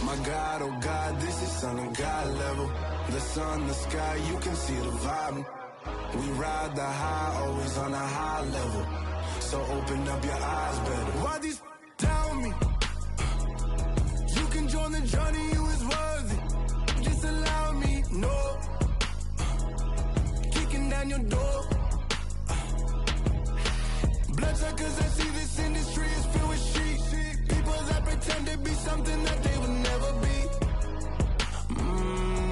My God, oh God, this is son of God level. The sun, the sky, you can see the vibe. We ride the high, always on a high level. So open up your eyes better. Why these tell me? You can join the journey, you is worthy. Just allow me, no. Kicking down your door. Bloodsuckers, I see this industry is filled with sheep. People that pretend to be something that they will never be.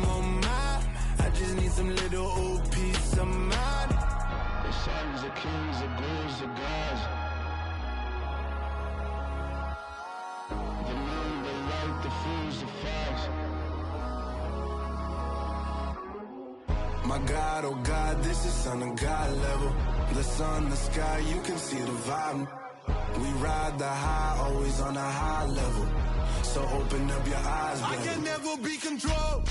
Oh my, I just need some little old peace of mind. The sons of kings, the ghouls, the gods. The moon, the light, the fools, the facts. My God, oh God, this is son of God level. The sun, the sky, you can see the vibe. We ride the high, always on a high level. So open up your eyes, baby. I can never be controlled.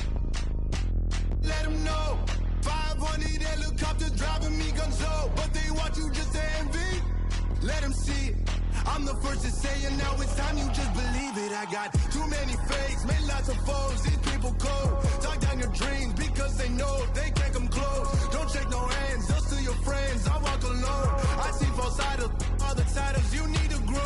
Let them know. 500 helicopters driving me gunso. But they want you just to envy. Let them see it. I'm the first to say it, now it's time you just believe it. I got too many fakes, made lots of foes. These people cold. Talk down your dreams because they know they can't come close. Don't shake no hands, just to your friends. I walk alone. I see false idols, all the titles you need to grow.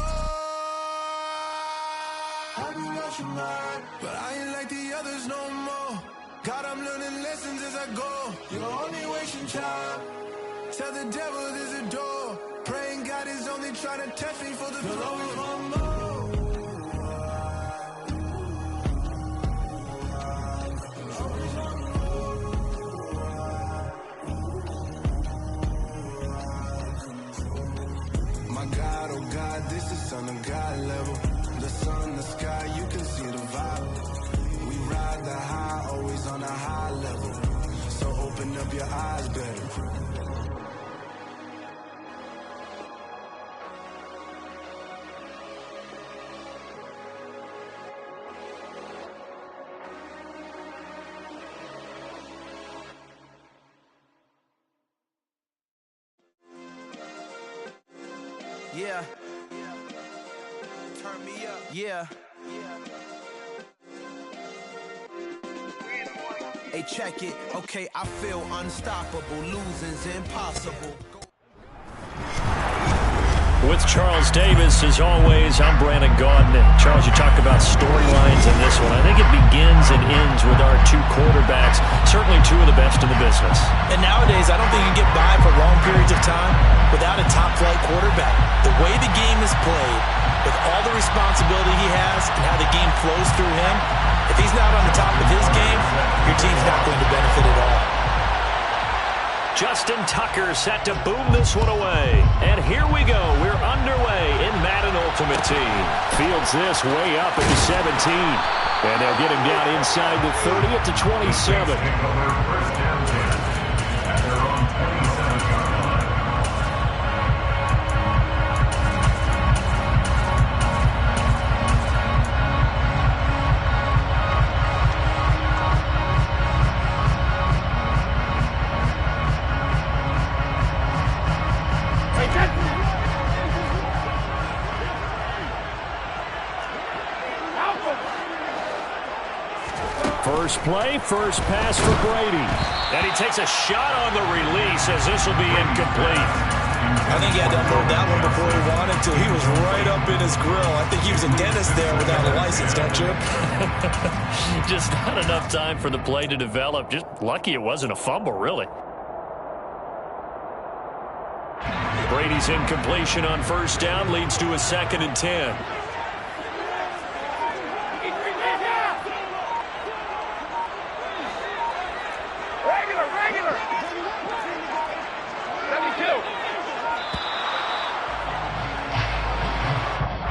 I've been watching mine, but I ain't like the others no more. God, I'm learning lessons as I go. You're only wasting time. Tell the devil there's a door. Praying God is only trying to test me for the throne. My God, oh God, this is son of God level. The sun, the sky, you can see the vibe. We ride the high, always on a high level. So open up your eyes, baby. Yeah. Turn me up. Yeah. Hey, check it. Okay, I feel unstoppable. Losing's impossible. With Charles Davis, as always, I'm Brandon Gaudin. Charles, you talk about storylines in this one. I think it begins and ends with our two quarterbacks, certainly two of the best in the business. And nowadays, I don't think you can get by for long periods of time without a top-flight quarterback. The way the game is played, with all the responsibility he has and how the game flows through him, if he's not on the top of his game, your team's not going to benefit at all. Justin Tucker set to boom this one away. And here we go. We're underway in Madden Ultimate Team. Fields this way up at the 17. And they'll get him down inside the 30 at the 27. First play, first pass for Brady. And he takes a shot on the release as this will be incomplete. I think he had to unload that one before he wanted to. He was right up in his grill. I think he was a dentist there without a license, don't you? Just not enough time for the play to develop. Just lucky it wasn't a fumble, really. Brady's incompletion on first down leads to a 2nd and 10.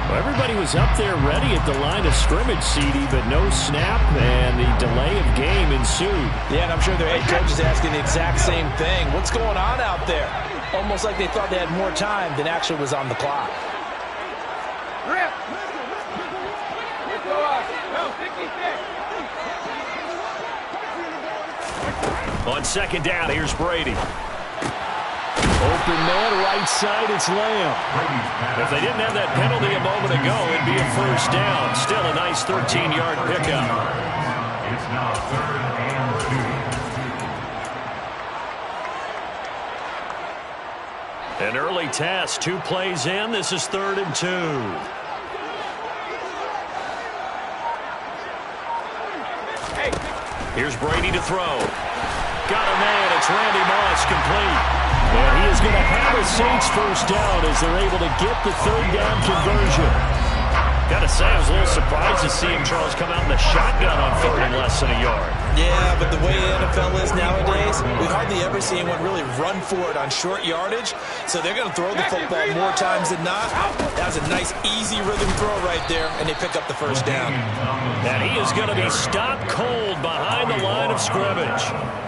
Everybody was up there ready at the line of scrimmage, CD, but no snap, and the delay of game ensued. Yeah, and I'm sure their head coach is asking the exact same thing. What's going on out there? Almost like they thought they had more time than actually was on the clock. On second down, here's Brady. Open man, right side, it's Lamb. If they didn't have that penalty a moment ago, it'd be a first down. Still a nice 13-yard pickup. It's now 3rd and 2. An early test, 2 plays in. This is 3rd and 2. Here's Brady to throw. Got a man. It's Randy Moss, complete. And he is going to have a Saints first down as they're able to get the 3rd down conversion. Got to say, I was a little surprised to see him, Charles, come out in the shotgun on 3rd and less than a yard. Yeah, but the way the NFL is nowadays, we hardly ever see anyone really run for it on short yardage. So they're going to throw the football more times than not. That was a nice, easy rhythm throw right there, and they pick up the first down. And he is going to be stopped cold behind the line of scrimmage.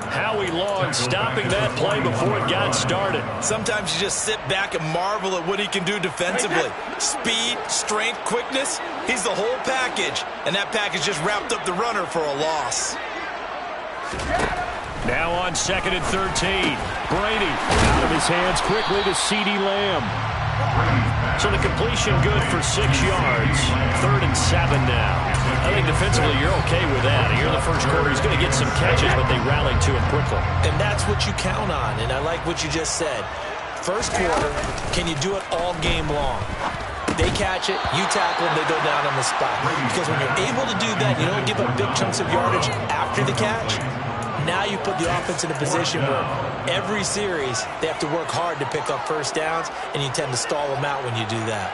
Howie Long stopping that play before it got started. Sometimes you just sit back and marvel at what he can do defensively. Speed, strength, quickness, he's the whole package. And that package just wrapped up the runner for a loss. Now on 2nd and 13. Brady out of his hands quickly to CeeDee Lamb. So the completion good for 6 yards. 3rd and 7 now. I think defensively you're okay with that. Here in the first quarter, he's going to get some catches, but they rallied to him quickly. And that's what you count on, and I like what you just said. First quarter, can you do it all game long? They catch it, you tackle them, they go down on the spot. Because when you're able to do that, you don't give up big chunks of yardage after the catch. Now you put the offense in a position where every series they have to work hard to pick up first downs, and you tend to stall them out when you do that.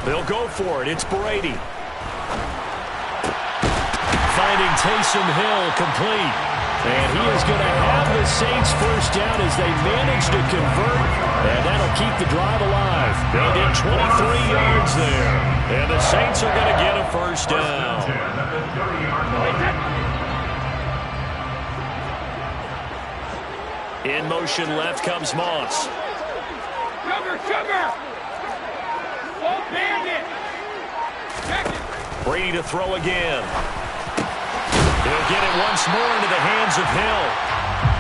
They'll go for it. It's Brady. Finding Taysom Hill complete. And he is going to have the Saints first down as they manage to convert. And that'll keep the drive alive. They did 23 yards there. And the Saints are going to get a first down. In motion left comes Moss. Sugar! Oh, bandit! Brady to throw again. He'll get it once more into the hands of Hill.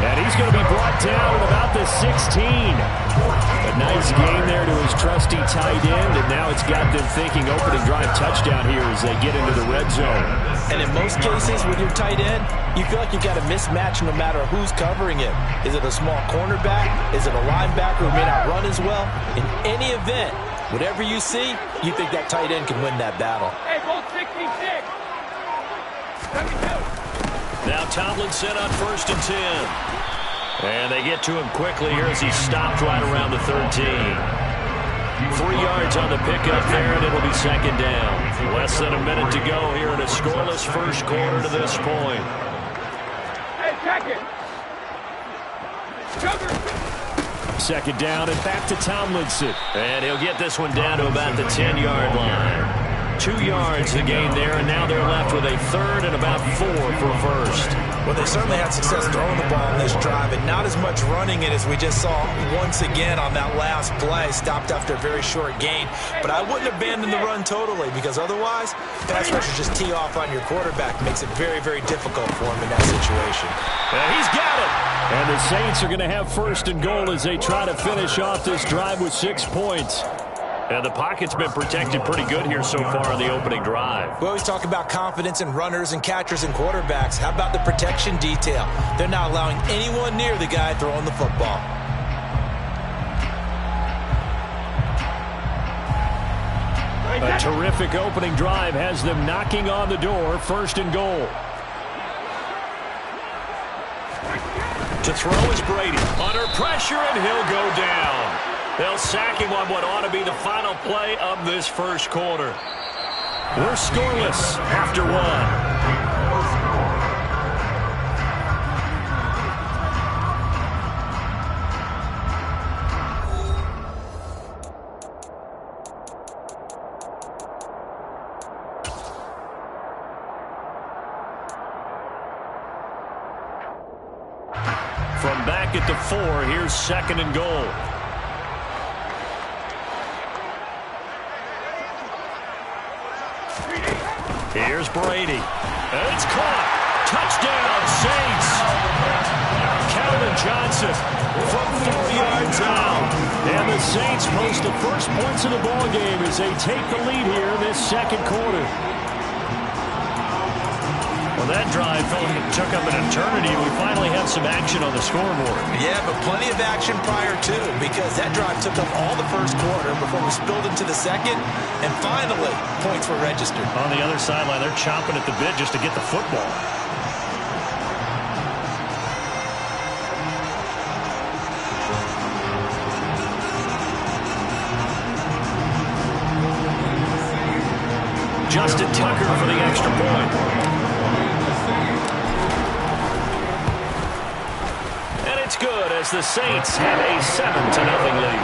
And he's going to be brought down at about the 16. A nice game there to his trusty tight end, and now it's got them thinking opening drive touchdown here as they get into the red zone. And in most cases with your tight end, you feel like you've got a mismatch no matter who's covering him. Is it a small cornerback? Is it a linebacker who may not run as well? In any event, whatever you see, you think that tight end can win that battle. Hey, go 66! 72! Now Tomlinson on 1st and 10. And they get to him quickly here as he stopped right around the 13. 3 yards on the pickup there, and it'll be 2nd down. Less than a minute to go here in a scoreless first quarter to this point. Hey, check it! Sugar! 2nd down and back to Tomlinson. And he'll get this one down to about the 10-yard line. 2 yards the gain there, and now they're left with a 3rd and about 4 for first. Well, they certainly had success throwing the ball on this drive, and not as much running it as we just saw once again on that last play. Stopped after a very short gain. But I wouldn't abandon the run totally, because otherwise, pass rushers just tee off on your quarterback. Makes it very, very difficult for him in that situation. And he's got it! And the Saints are going to have 1st and goal as they try to finish off this drive with 6 points. And the pocket's been protected pretty good here so far on the opening drive. We always talk about confidence in runners and catchers and quarterbacks. How about the protection detail? They're not allowing anyone near the guy throwing the football. A terrific opening drive has them knocking on the door. 1st and goal. To throw is Brady. Under pressure, and he'll go down. They'll sack him on what ought to be the final play of this first quarter. We're scoreless after 1. From back at the 4, here's 2nd and goal. Here's Brady. And it's caught. Touchdown, Saints. Calvin Johnson from 4 yards out. And the Saints post the first points of the ballgame as they take the lead here in this second quarter. Well, that drive took up an eternity. We finally have some action on the scoreboard. Yeah, but plenty of action prior to, because that drive took up all the first quarter before we spilled into the second, and finally, points were registered. On the other sideline, they're chomping at the bit just to get the football. Justin Tucker for the extra point. And it's good as the Saints have a 7-0 lead.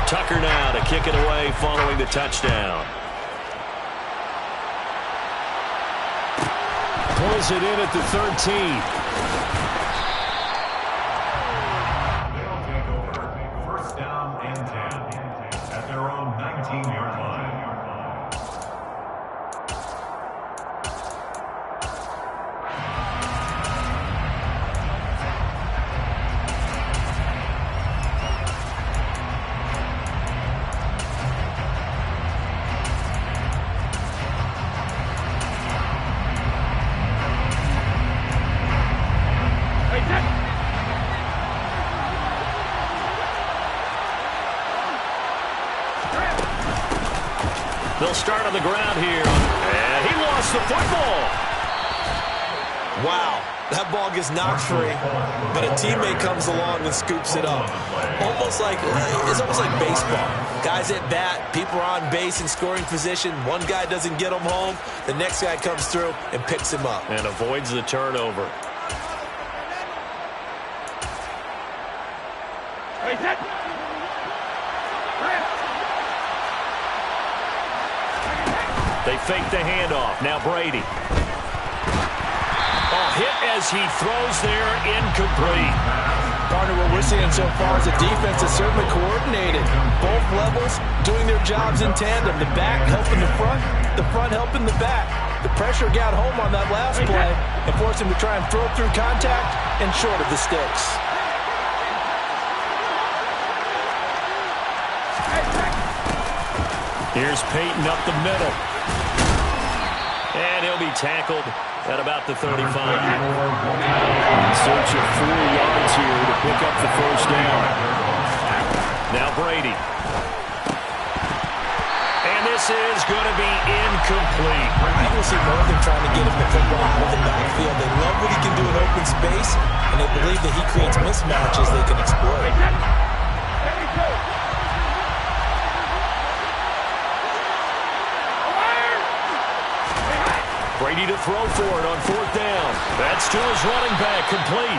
Tucker now to kick it away following the touchdown. Pulls it in at the 13. They'll take over. First down and 10 at their own 19-yard line. They'll start on the ground here. And he lost the football. Wow, that ball gets knocked free, but a teammate comes along and scoops it up. It's almost like baseball. Guys at bat, people are on base in scoring position. One guy doesn't get him home. The next guy comes through and picks him up. And avoids the turnover. They fake the handoff. Now Brady. Hit as he throws there, incomplete. Partner, what we're seeing so far is the defense is certainly coordinated. Both levels doing their jobs in tandem. The back helping the front helping the back. The pressure got home on that last play and forced him to try and throw through contact and short of the sticks. Here's Peyton up the middle. And he'll be tackled at about the 35. Search of 4 yards here to pick up the first down. Now Brady. And this is going to be incomplete. I will see more than trying to get him the football out of the backfield. They love what he can do in open space, and they believe that he creates mismatches they can exploit. Brady to throw for it on 4th down. That's to his running back, complete.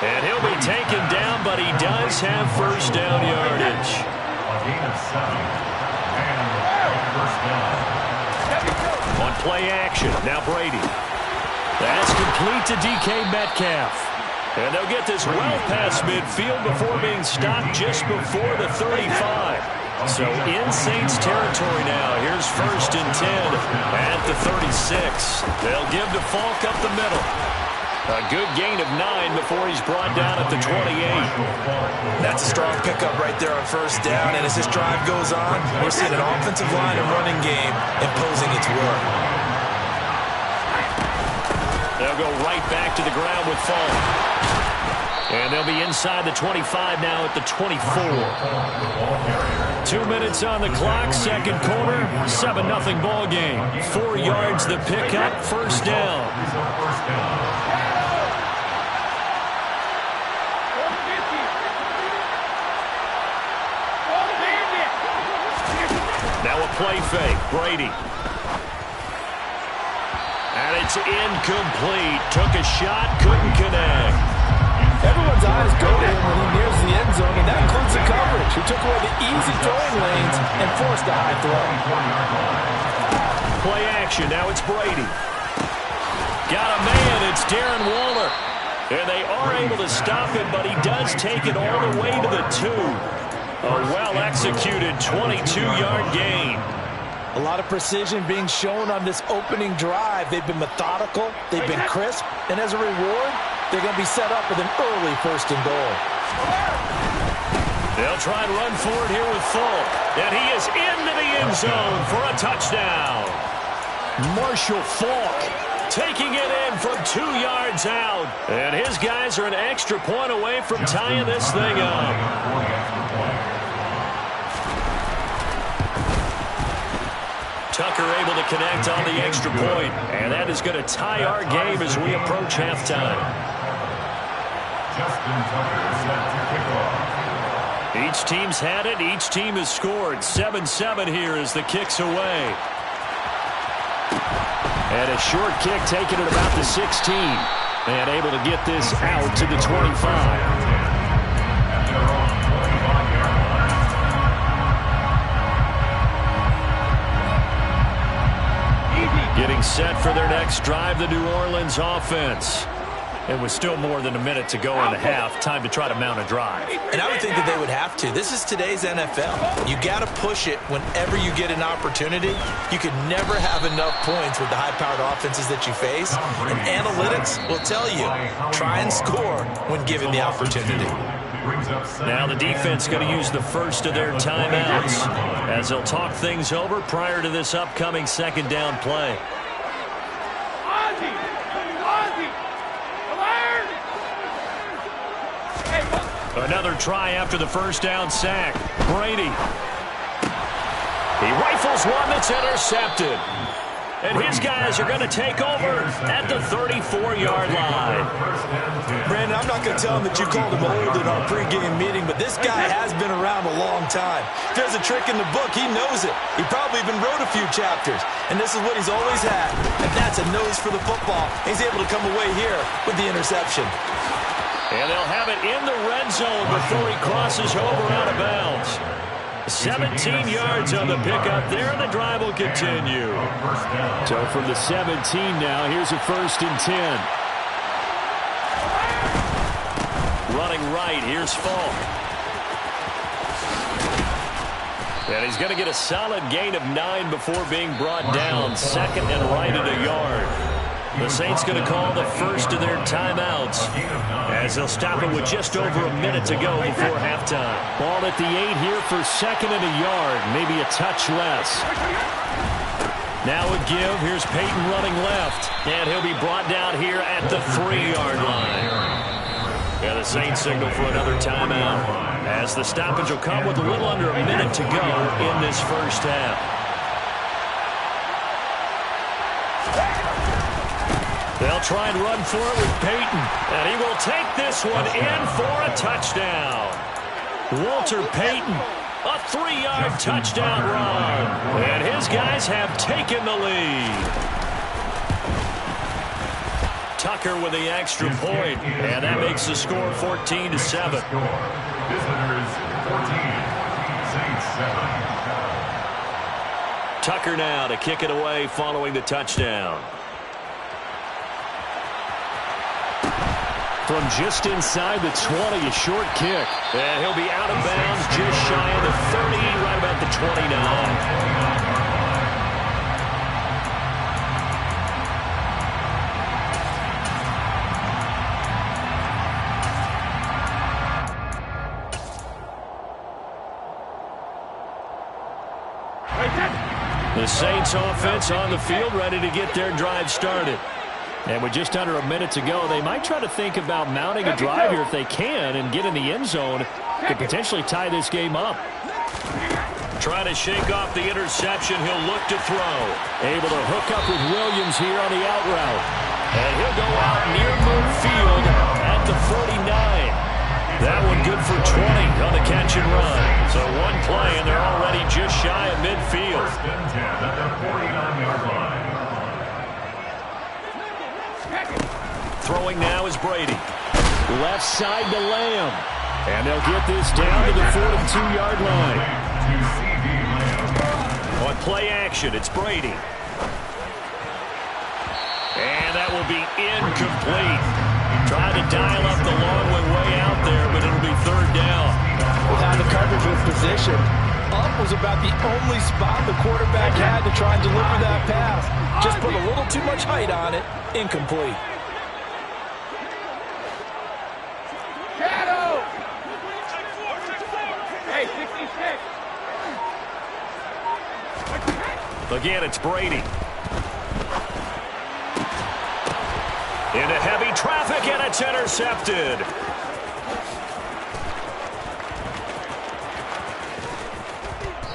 And he'll be taken down, but he does have first down yardage. A gain of 7. And first down. On play action, now Brady. That's complete to DK Metcalf. And they'll get this well past midfield before being stopped just before the 35. So in Saints territory now. Here's 1st and 10 at the 36. They'll give to Falk up the middle. A good gain of 9 before he's brought down at the 28. That's a strong pickup right there on 1st down. And as this drive goes on, we're seeing an offensive line and running game imposing its will. They'll go right back to the ground with Falk. And they'll be inside the 25 now at the 24. 2 minutes on the clock, second quarter, 7-0 ball game. 4 yards the pickup, first down. Now a play fake, Brady. And it's incomplete. Took a shot, couldn't connect. Everyone's eyes go to him when he nears the end end zone, and that includes the coverage, who took away the easy throwing lanes and forced a high throw. Play action. Now it's Brady. Got a man. It's Darren Waller. And they are able to stop him, but he does take it all the way to the 2. A well-executed 22-yard gain. A lot of precision being shown on this opening drive. They've been methodical, they've been crisp, and as a reward, they're going to be set up with an early 1st and goal. They'll try and run for it here with Falk. And he is into the end zone for a touchdown. Marshall Falk taking it in from 2 yards out. And his guys are an extra point away from tying this thing up. Tucker able to connect on the extra point. And that is going to tie our game as we approach halftime. Justin Tucker set to kick off. Each team's had it. Each team has scored. 7-7 here as the kick's away. And a short kick taken at about the 16. And able to get this out to the 25. Getting set for their next drive, the New Orleans offense. It was still more than a minute to go in the half. Time to try to mount a drive. And I would think that they would have to. This is today's NFL. You got to push it whenever you get an opportunity. You could never have enough points with the high-powered offenses that you face. And analytics will tell you, try and score when given the opportunity. Now the defense going to use the first of their timeouts as they'll talk things over prior to this upcoming 2nd down play. Another try after the 1st down sack. Brady. He rifles one that's intercepted. And his guys are going to take over at the 34-yard line. Brandon, I'm not going to tell him that you called him old in our pregame meeting, but this guy has been around a long time. If there's a trick in the book, he knows it. He probably even wrote a few chapters. And this is what he's always had. And that's a nose for the football. He's able to come away here with the interception. And they'll have it in the red zone before he crosses over out of bounds. 17 yards on the pickup there, and the drive will continue. So from the 17 now, here's a 1st and 10. Running right, here's Falk. And he's going to get a solid gain of 9 before being brought down. 2nd and right at a yard. The Saints going to call the first of their timeouts as they'll stop it with just over a minute to go before halftime. Ball at the 8 here for 2nd and a yard, maybe a touch less. Now a give. Here's Peyton running left, and he'll be brought down here at the 3-yard line. Yeah, the Saints signal for another timeout as the stoppage will come with a little under a minute to go in this 1st half. They'll try and run for it with Peyton, and he will take this one in for a touchdown. Walter Payton, a 3-yard touchdown run, and his guys have taken the lead. Tucker with the extra point, and that makes the score 14-7. Visitors 14, Saints 7. Tucker now to kick it away following the touchdown. From just inside the 20, a short kick. And he'll be out of bounds just shy of the 30, right about the 29. The Saints offense on the field, ready to get their drive started. And with just under a minute to go, they might try to think about mounting a drive here if they can and get in the end zone to potentially tie this game up. Trying to shake off the interception, he'll look to throw. Able to hook up with Williams here on the out route. And he'll go out near midfield at the 49. That one good for 20 on the catch and run. So one play, and they're already just shy of midfield. 1st and 10 at the 49-yard line. Throwing now is Brady. Left side to Lamb. And they'll get this down to the 42-yard line. On play action, it's Brady. And that will be incomplete. Trying to dial up the long way out there, but it'll be third down. Without the coverage with position, up was about the only spot the quarterback had to try and deliver that pass. Just put a little too much height on it. Incomplete. Shadow! Hey, 66. Again, it's Brady. Into heavy traffic, and it's intercepted.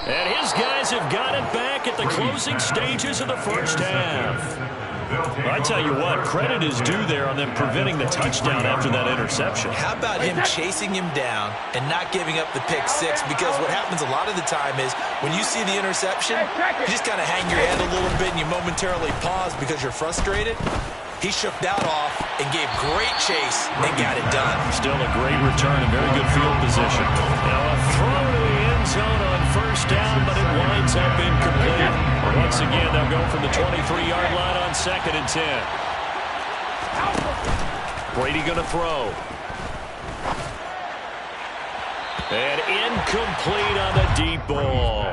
And his guys have got it back at the closing stages of the first half. I tell you what, credit is due there on them preventing the touchdown after that interception. How about him chasing him down and not giving up the pick six? Because what happens a lot of the time is when you see the interception, you just kind of hang your head a little bit and you momentarily pause because you're frustrated. He shook that off and gave great chase and got it done. Still a great return and very good field position. Now a throw to the end zone on first down, but it winds up incomplete. Once again, they'll go from the 23-yard line on 2nd and 10. Brady going to throw. And incomplete on the deep ball.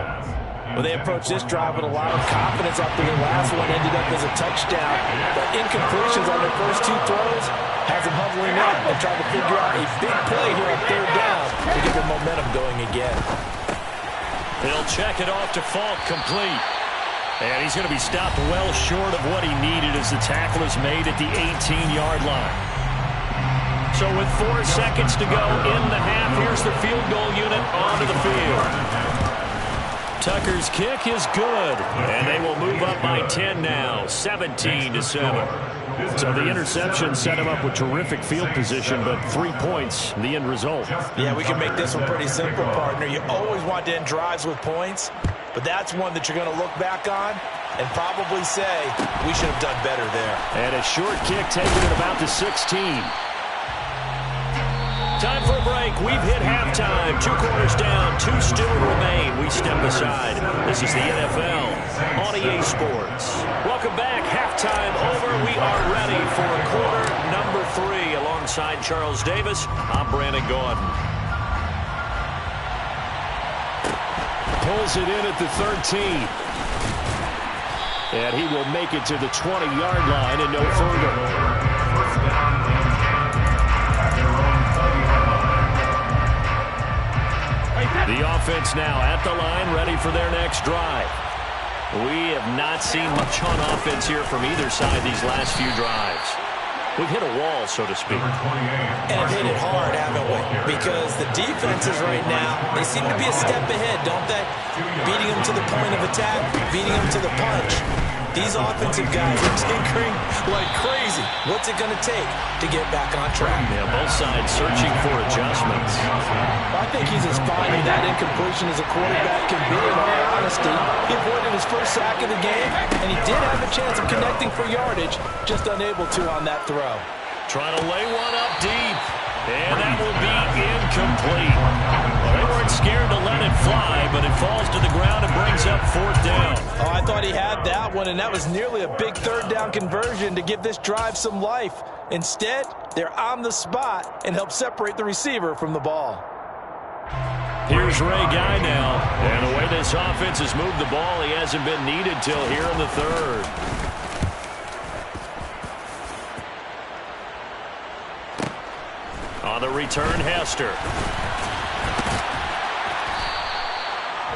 Well, they approached this drive with a lot of confidence after their last one ended up as a touchdown. But incompletions on their first two throws has them hovering up and trying to figure out a big play here on third down to get their momentum going again. He'll check it off to Falk, complete. And he's going to be stopped well short of what he needed as the tackle is made at the 18-yard line. So with 4 seconds to go in the half, here's the field goal unit onto the field. Tucker's kick is good, and they will move up by 10 now, 17-7. So the interception set him up with terrific field position, but 3 points, the end result. Yeah, we can make this one pretty simple, partner. You always want to end drives with points, but that's one that you're going to look back on and probably say, we should have done better there. And a short kick taken at about the 16. Time for a break. We've hit halftime. 2 quarters down. 2 still remain. We step aside. This is the NFL on EA Sports. Welcome back. Halftime over. We are ready for quarter number 3. Alongside Charles Davis, I'm Brandon Gaudin. Pulls it in at the 13. And he will make it to the 20-yard line and no further. The offense now at the line, ready for their next drive. We have not seen much on offense here from either side these last few drives. We've hit a wall, so to speak. And hit it hard, haven't we? Because the defenses right now, they seem to be a step ahead, don't they? Beating them to the point of attack, beating them to the punch. These offensive guys are tinkering like crazy. What's it going to take to get back on track? Yeah, both sides searching for adjustments. I think he's as fine with that incompletion as a quarterback can be, in all honesty. He avoided his first sack of the game, and he did have a chance of connecting for yardage, just unable to on that throw. Trying to lay one up deep, and that will be incomplete. Well, they weren't scared to let it fly, but it falls to the ground and brings up 4th down. Oh, I thought he had that one, and that was nearly a big third down conversion to give this drive some life. Instead, they're on the spot and help separate the receiver from the ball. Here's Ray Guy now, and the way this offense has moved the ball, he hasn't been needed till here in the third. On the return, Hester.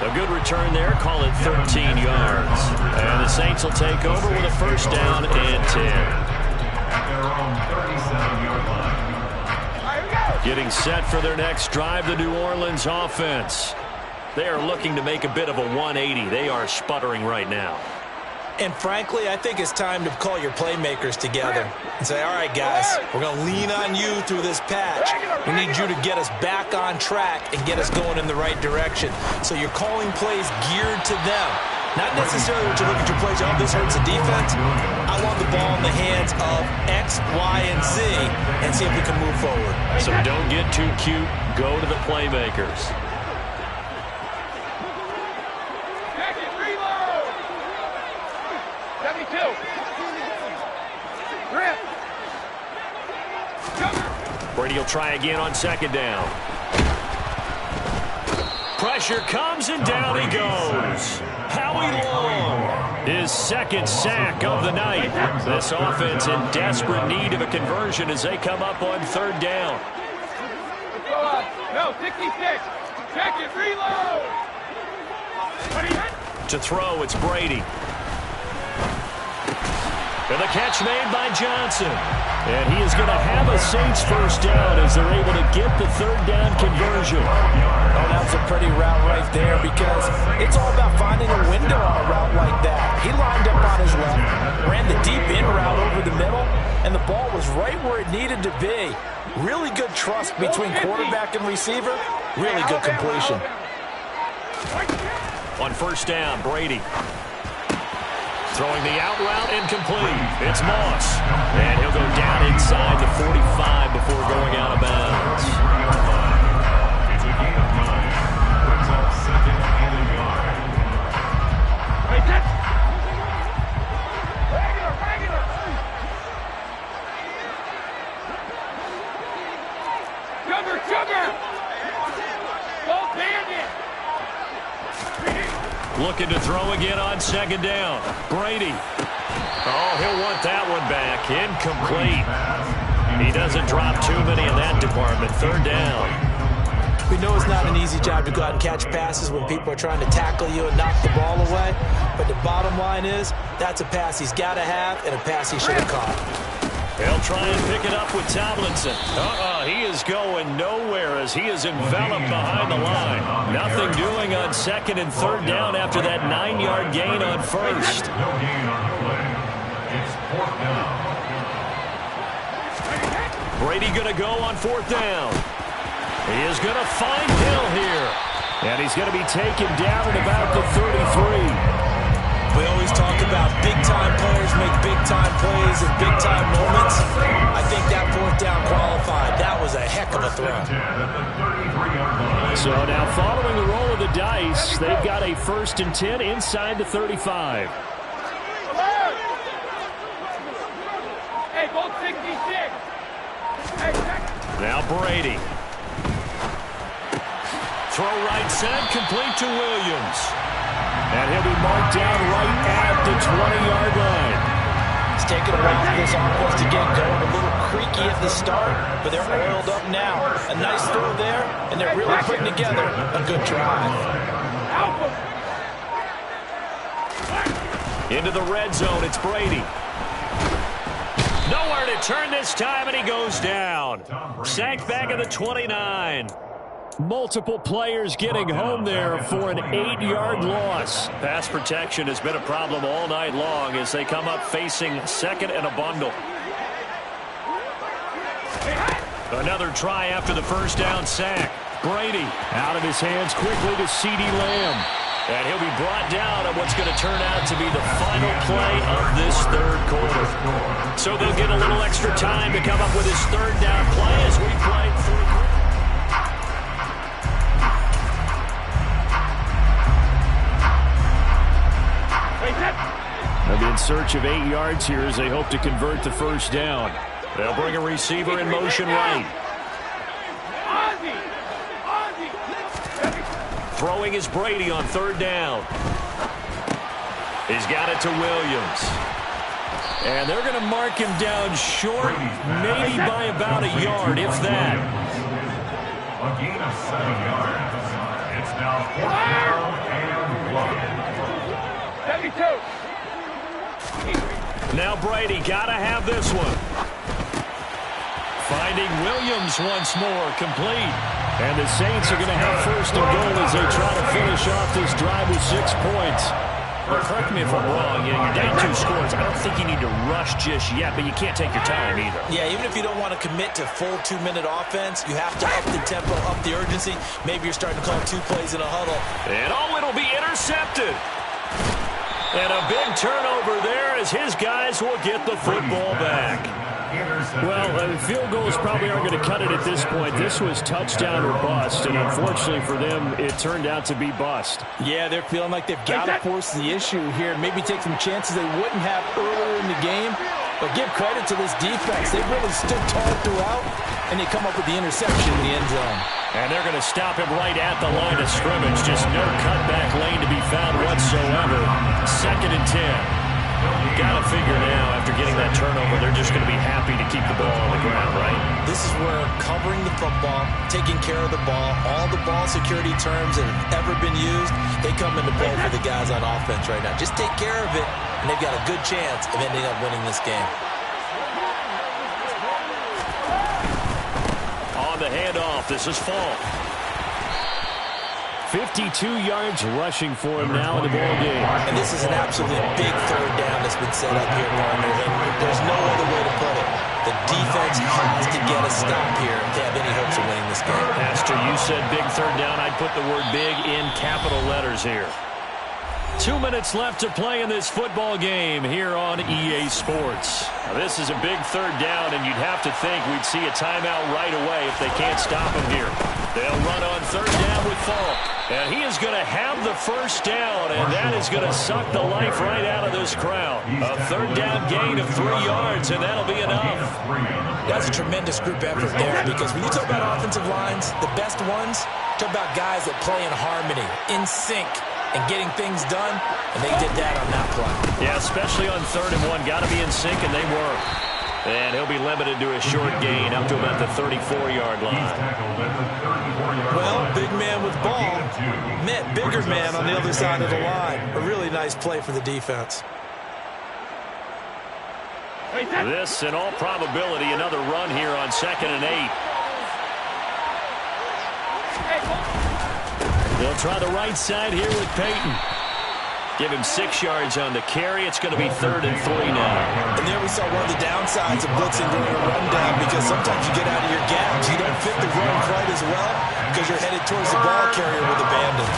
A good return there, call it 13 yards. And the Saints will take over with a first down and 10. At their own 37-yard line. Getting set for their next drive, the New Orleans offense. They are looking to make a bit of a 180. They are sputtering right now. And frankly, I think it's time to call your playmakers together and say, all right, guys, we're going to lean on you through this patch. We need you to get us back on track and get us going in the right direction. So you're calling plays geared to them. Not necessarily what you look at your plays, oh, this hurts the defense. I want the ball in the hands of X, Y, and Z and see if we can move forward. So don't get too cute. Go to the playmakers. Check it, reload. 72. Grip. Cover. Brady will try again on second down. Pressure comes and down he goes. Howie Long, his second sack of the night. This offense in desperate need of a conversion as they come up on third down. Let's go up. No, 66. Check it, reload. To throw, it's Brady. And the catch made by Johnson. And he is going to have a Saints first down as they're able to get the third down conversion. Oh, that was a pretty route right there because it's all about finding a window on a route like that. He lined up on his left, ran the deep in route over the middle, and the ball was right where it needed to be. Really good trust between quarterback and receiver. Really good completion. On first down, Brady. Throwing the out route incomplete. It's Moss. And he'll go down inside the 45 before going out of bounds. It's a gain of 9. Brings up second and a yard. Regular. Sugar. Go bandit. Looking to throw again on second down. Brady. Oh, he'll want that one back. Incomplete. He doesn't drop too many in that department. Third down. We know it's not an easy job to go out and catch passes when people are trying to tackle you and knock the ball away. But the bottom line is, that's a pass he's got to have and a pass he should have caught. They'll try and pick it up with Tomlinson. He is going nowhere as he is enveloped behind the line. Nothing doing on second and third down after that 9-yard gain on first. No gain on the play. It's fourth down. Brady going to go on fourth down. He is going to find Hill here. And he's going to be taken down at about the 33. We always talk about big-time players make big-time plays in big-time moments. I think that fourth down qualified. That was a heck of a throw. So now following the roll of the dice, they've got a 1st and 10 inside the 35. Hey, both 66. Hey, now Brady. Throw right side, complete to Williams. And he'll be marked down right at the 20-yard line. It's taken a while for this offense to get going. A little creaky at the start, but they're oiled up now. A nice throw there, and they're really putting together a good drive. Into the red zone, it's Brady. Nowhere to turn this time, and he goes down. Sacked back at the 29. Multiple players getting home there for an 8-yard loss. Pass protection has been a problem all night long as they come up facing second and a bundle. Another try after the first down sack. Brady out of his hands quickly to C.D. Lamb. And he'll be brought down on what's going to turn out to be the final play of this third quarter. So they'll get a little extra time to come up with his third down play as we play through. They'll be in search of 8 yards here as they hope to convert the first down. They'll bring a receiver in motion right. Throwing is Brady on third down. He's got it to Williams. And they're going to mark him down short, maybe by about a yard, if that. A gain of 7 yards. It's now fourth down and 1. 72. Now Brady got to have this one. Finding Williams once more, complete. And the Saints are going to have first and goal as they try to finish off this drive with 6 points. Well, correct me if I'm wrong. You're down 2 scores. I don't think you need to rush just yet, but you can't take your time either. Yeah, even if you don't want to commit to full 2-minute offense, you have to up the tempo, up the urgency. Maybe you're starting to call 2 plays in a huddle. And it'll be intercepted. And a big turnover there as his guys will get the football back. Well, field goals probably aren't going to cut it at this point. This was touchdown or bust, and unfortunately for them, it turned out to be bust. Yeah, they're feeling like they've got to force the issue here. Maybe take some chances they wouldn't have earlier in the game. But give credit to this defense. They've really stood tall throughout, and they come up with the interception in the end zone. And they're going to stop him right at the line of scrimmage. Just no cutback lane to be found whatsoever. 2nd and 10. You got to figure now, after getting that turnover, they're just going to be happy to keep the ball on the ground, right? This is where covering the football, taking care of the ball, all the ball security terms that have ever been used, they come into play for the guys on offense right now. Just take care of it, and they've got a good chance of ending up winning this game. On the handoff, this is Fall. 52 yards rushing for him now in the ball game. And this is an absolutely big 3rd down that's been set up here, partner. And there's no other way to put it. The defense has to get a stop here if they have any hopes of winning this game. Pastor, you said big 3rd down. I'd put the word big in capital letters here. 2 minutes left to play in this football game here on EA Sports. Now, this is a big 3rd down, and you'd have to think we'd see a timeout right away if they can't stop him here. They'll run on 3rd down with Fall. And he is going to have the 1st down, and that is going to suck the life right out of this crowd. A 3rd down gain of 3 yards, and that'll be enough. That's a tremendous group effort there, because when you talk about offensive lines, the best ones, talk about guys that play in harmony, in sync, and getting things done, and they did that on that play. Yeah, especially on 3rd and 1. Got to be in sync, and they were. And he'll be limited to a short gain up to about the 34-yard line. Well, big man with ball met bigger man on the other side of the line. A really nice play for the defense. This, in all probability, another run here on 2nd and 8. They'll try the right side here with Peyton. Give him 6 yards on the carry. It's going to be 3rd and 3 now. And there we saw one of the downsides of blitzing during a rundown, because sometimes you get out of your gaps. You don't fit the run quite as well because you're headed towards the ball carrier with abandon.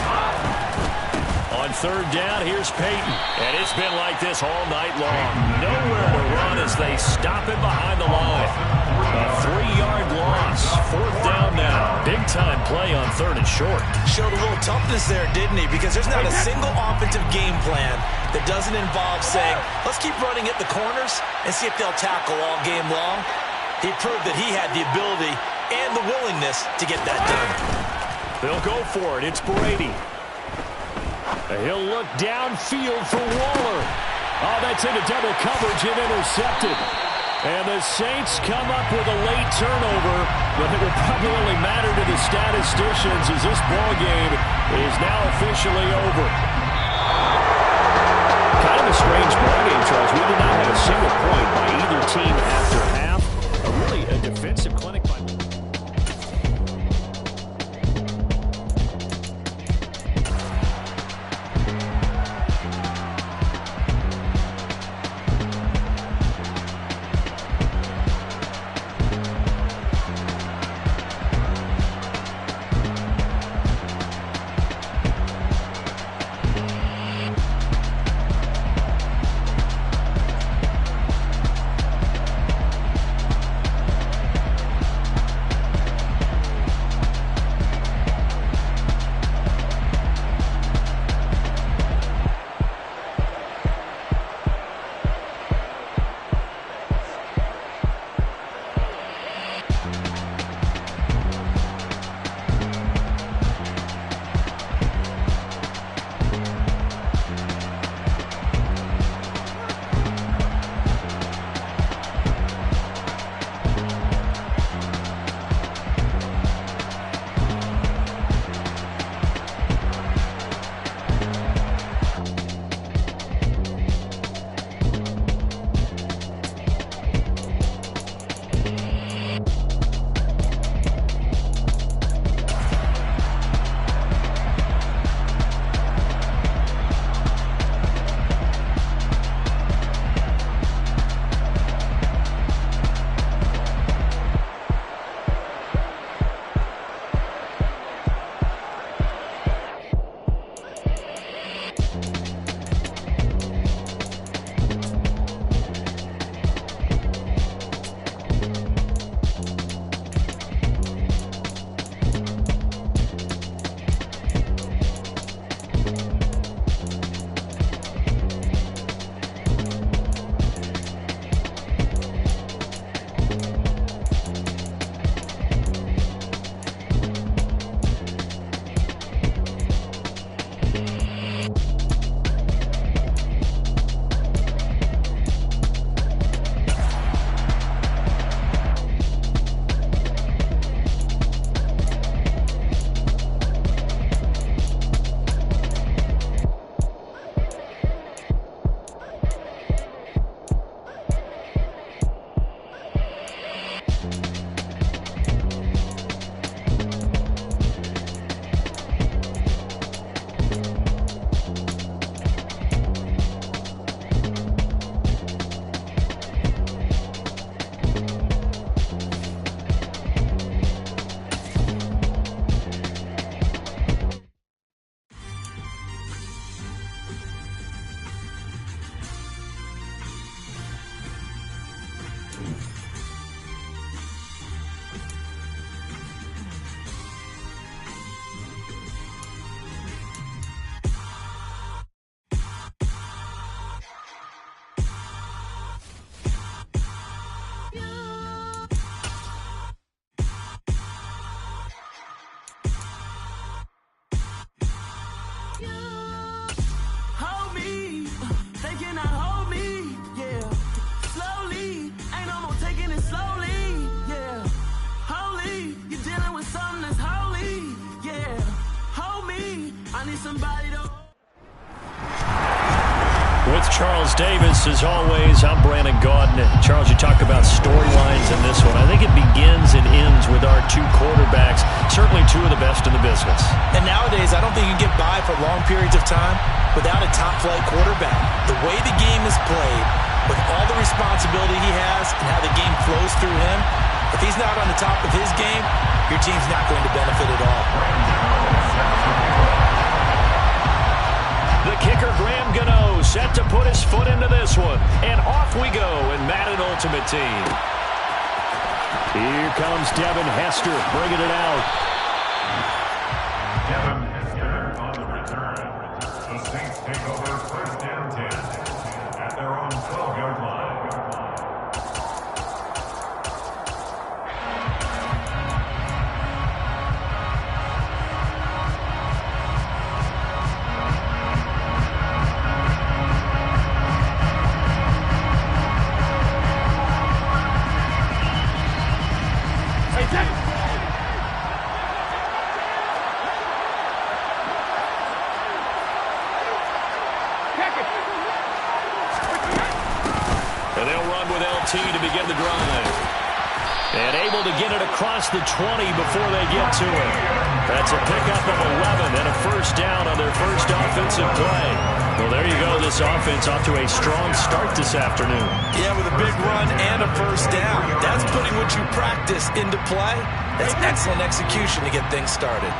On 3rd down, here's Peyton. And it's been like this all night long. Nowhere to run as they stop him behind the line. A 3-yard loss. 4th down now. Big-time play on 3rd and short. Showed a little toughness there, didn't he? Because there's not a single offensive game plan that doesn't involve saying, let's keep running at the corners and see if they'll tackle all game long. He proved that he had the ability and the willingness to get that done. They'll go for it. It's Brady. He'll look downfield for Waller. Oh, that's into double coverage and intercepted. And the Saints come up with a late turnover, but it will probably only matter to the statisticians as this ball game is now officially over. Kind of a strange ball game, Charles. We did not have a single point by either team after half. Really a defensive clinic by... With Charles Davis, as always, I'm Brandon Gaudin. Charles, you talk about storylines in this one. I think it begins and ends with our two quarterbacks, certainly two of the best in the business. And nowadays, I don't think you can get by for long periods of time without a top-flight quarterback. The way the game is played, with all the responsibility he has and how the game flows through him, if he's not on the top of his game, your team's not going to benefit at all. The kicker, Graham Gano, set to put his foot into this one. And off we go in Madden Ultimate Team. Here comes Devin Hester bringing it out. Devin Hester on the return. The Saints take over first and 10 at their own 12-yard line. And they'll run with LT to begin the drive. And able to get it across the 20 before they get to it. That's a pickup of 11 and a first down on their first offensive play. Well, there you go. This offense off to a strong start this afternoon. Yeah, with a big run and a first down. That's putting what you practice into play. That's excellent execution to get things started.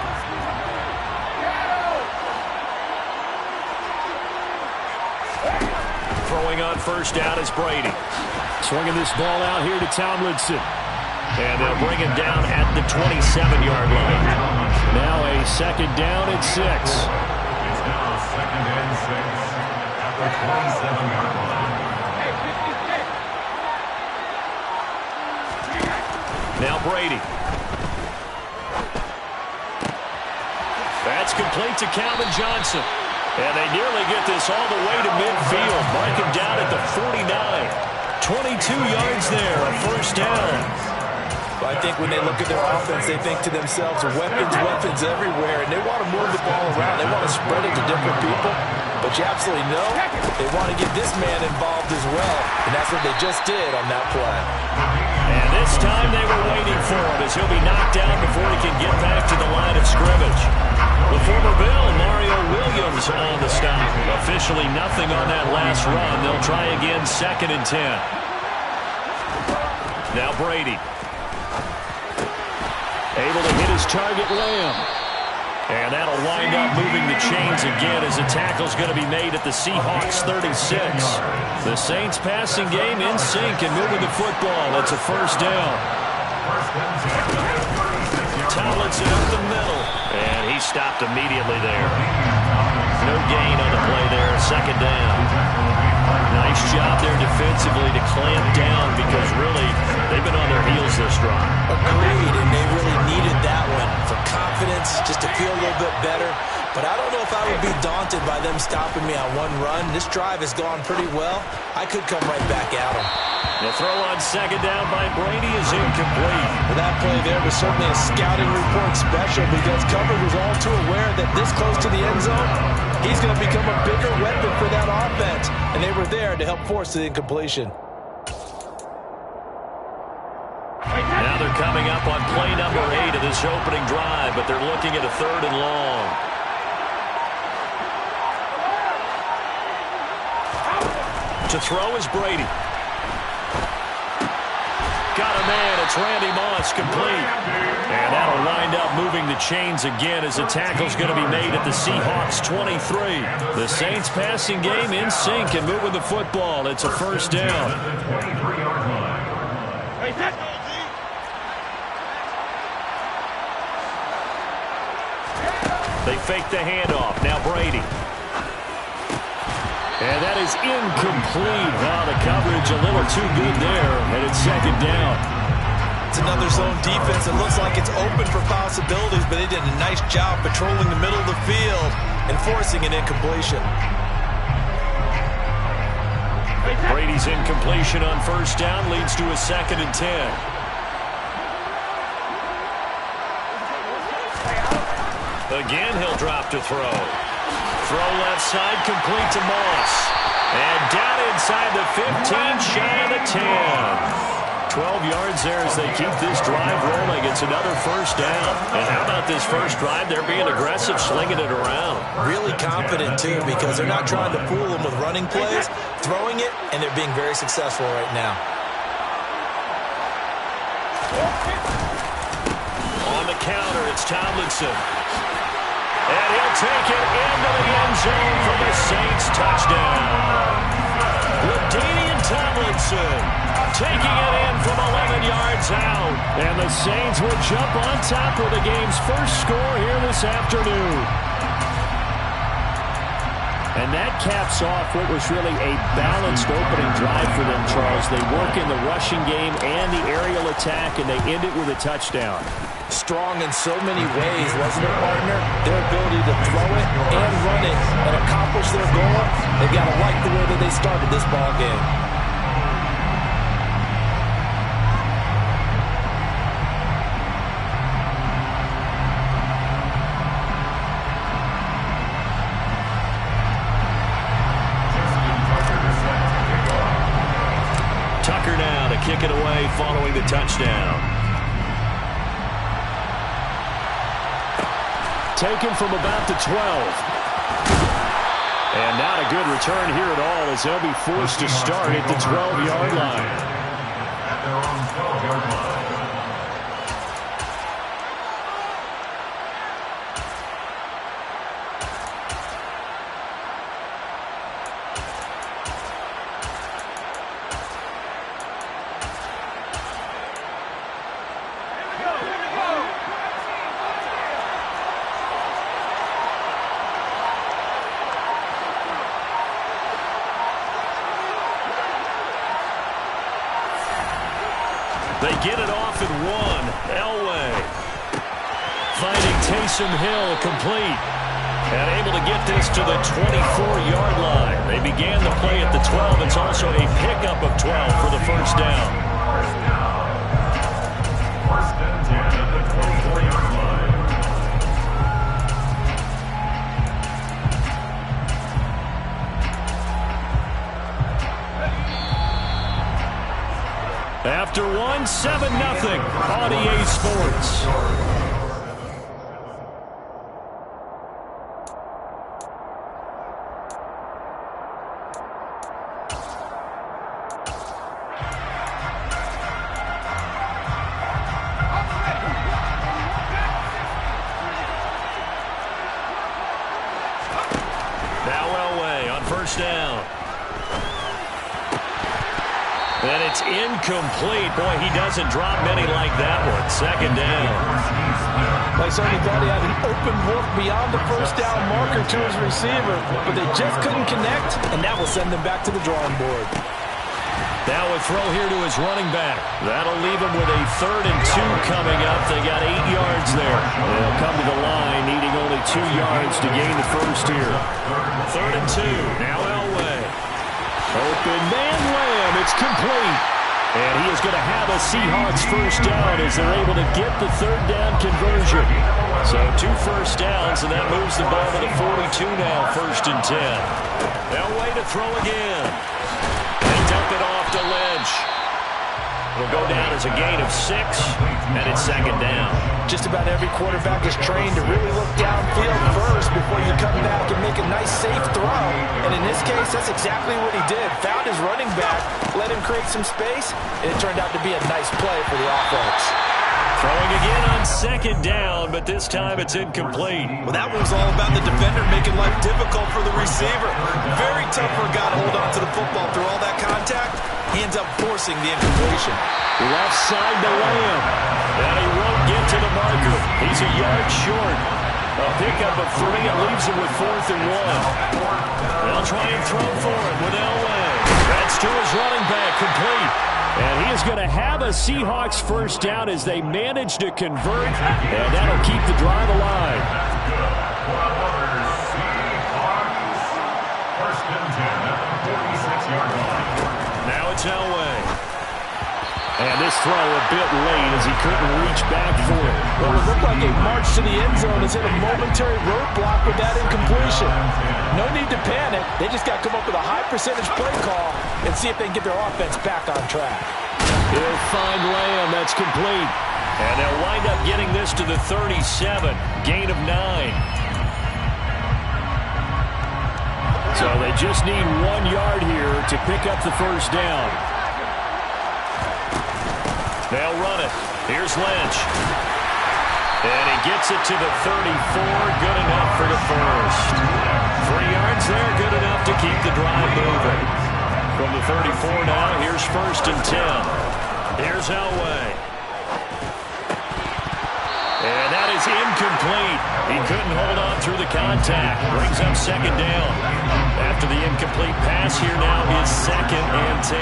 Throwing on first down is Brady. Swinging this ball out here to Tomlinson. And they'll bring him down at the 27-yard line. Now a second down and 6. It's now second and 6 at the 27-yard line. Now Brady. That's complete to Calvin Johnson. And they nearly get this all the way to midfield. Mark him down at the 49. 22 yards there, a first down. But I think when they look at their offense, they think to themselves, weapons everywhere, and they want to move the ball around. They want to spread it to different people. But you absolutely know they want to get this man involved as well, and that's what they just did on that play. And this time they were waiting for him as he'll be knocked down before he can get back to the line of scrimmage. The former Bill, Mario Williams, on the stop. Officially nothing on that last run. They'll try again, second and 10. Now Brady. Able to hit his target, Lamb. And that'll wind up moving the chains again as a tackle's going to be made at the Seahawks 36. The Saints passing game in sync and moving the football. It's a first down. Tomlinson up the middle. And he stopped immediately there. No gain on the play there. Second down. Nice job there defensively to clamp down because really they've been on their heels this drive. Agreed, and they really needed that one for confidence, just to feel a little bit better. But I don't know if I would be daunted by them stopping me on one run. This drive has gone pretty well. I could come right back at them. The throw on second down by Brady is incomplete. Well, that play there was certainly a scouting report special because coverage was all too aware that this close to the end zone, he's going to become a bigger weapon for that offense. And they were there to help force the incompletion. Now they're coming up on play number 8 of this opening drive, but they're looking at a third and long. To throw is Brady. Got a man. It's Randy Moss, complete. And that'll wind up moving the chains again as the tackle's going to be made at the Seahawks 23. The Saints passing game in sync and moving the football. It's a first down. They fake the handoff. Now Brady. And that is incomplete. Wow, the coverage a little too good there, and it's second down. It's another zone defense. It looks like it's open for possibilities, but they did a nice job patrolling the middle of the field and forcing an incompletion. Brady's incompletion on first down leads to a second and 10. Again, he'll drop to throw. Throw left side, complete to Moss. And down inside the 15, shy of the 10. 12 yards there as they keep this drive rolling. It's another first down. And how about this first drive? They're being aggressive, slinging it around. Really confident, too, because they're not trying to fool them with running plays, throwing it, and they're being very successful right now. On the counter, it's Tomlinson. And he'll take it into the end zone for the Saints touchdown. LaDainian Tomlinson taking it in from 11 yards out. And the Saints will jump on top with the game's first score here this afternoon. And that caps off what was really a balanced opening drive for them, Charles. They work in the rushing game and the aerial attack, and they end it with a touchdown. Strong in so many ways, wasn't it, partner? Their ability to throw it and run it and accomplish their goal, they've got to like the way that they started this ball game. Tucker now to kick it away following the touchdown. Taken from about the 12. And not a good return here at all as they'll be forced to start at the 12-yard line. At their own 12-yard line. They get it off at 1. Elway finding Taysom Hill complete. And able to get this to the 24-yard line. They began the play at the 12. It's also a pickup of 12 for the first down. First and 10 at the 24-yard line. After 1, 7-0 on EA Sports. Now Elway on first down. And it's incomplete. Boy, he doesn't drop many like that one. Second down. Like certainly thought he had an open look beyond the first down marker to his receiver, but they just couldn't connect, and that will send them back to the drawing board. Now a throw here to his running back. That'll leave him with a 3rd and 2 coming up. They got 8 yards there. They'll come to the line, needing only 2 yards to gain the first here. 3rd and 2. Now Elway. Open man Lamb. It's complete. And he is going to have a Seahawks first down as they're able to get the 3rd down conversion. So 2 first downs, and that moves the ball to the 42 now, 1st and 10. Elway to throw again. They dump it off to Lynch. It'll go down as a gain of 6, and it's 2nd down. Just about every quarterback is trained to really look downfield first before you come back and make a nice, safe throw. And in this case, that's exactly what he did. Found his running back, let him create some space, and it turned out to be a nice play for the offense. Throwing again on 2nd down, but this time it's incomplete. Well, that was all about the defender making life difficult for the receiver. Very tough for a guy to hold on to the football through all that contact. He ends up forcing the incompletion. Left side to Lamb. And he won't get to the marker. He's a yard short. A pickup of 3. It leaves him with 4th and 1. They'll try and throw for it with Elway. That's to his running back, complete. And he is going to have a Seahawks first down as they manage to convert. And that'll keep the drive alive. First and 10 at the 46-yard line. Now it's Elway. And this throw a bit late as he couldn't reach back for it. Well, it looked like a march to the end zone has hit a momentary roadblock with that incompletion. No need to panic. They just got to come up with a high percentage play call and see if they can get their offense back on track. He'll find Lamb. That's complete. And they'll wind up getting this to the 37. Gain of 9. So they just need 1 yard here to pick up the first down. They'll run it. Here's Lynch. And he gets it to the 34. Good enough for the first. 3 yards there. Good enough to keep the drive moving. From the 34 now, here's 1st and 10. Here's Elway. And that is incomplete. He couldn't hold on through the contact. Brings up 2nd down. After the incomplete pass, here now is 2nd and 10.